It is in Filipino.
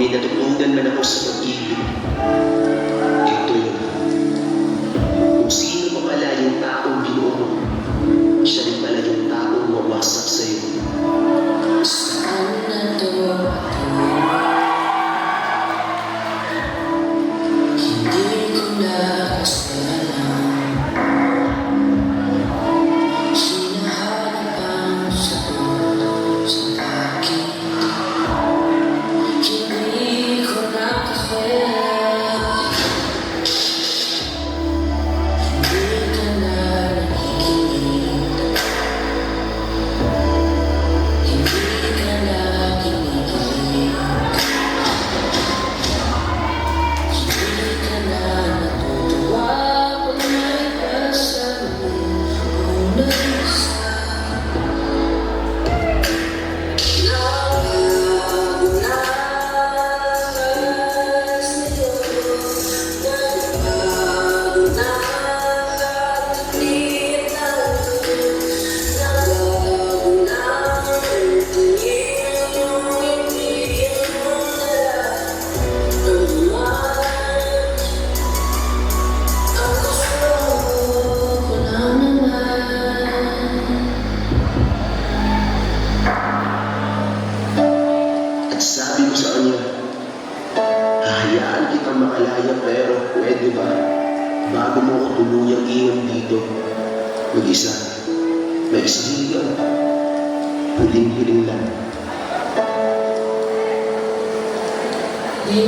may natutunan man ako sa pag-ibig, ito yun. Kung sino pala yung taong binuo mo, siya rin pala yung taong mawasak sa'yo. Saan na to? Hindi ko na kasalanan. Hinahanap ang sagot sa akin. Hindi ko na kakaya. Hindi ka na nakikinig. Hindi ka na kinikilig. Hindi ka na natutuwa pag may kasama mo na isa. Nabago na sa'yo. Nabago na kahit di na nabago na tingin mo, hindi mo na ang buwan. Ang gusto ko lang naman. At sabi ko sa kanya, hahayaan kitang makalaya pero pwede ba? Bago mo ako tuluyang iwan dito, mag-isa, may isang higang, huling-hiling lang. Di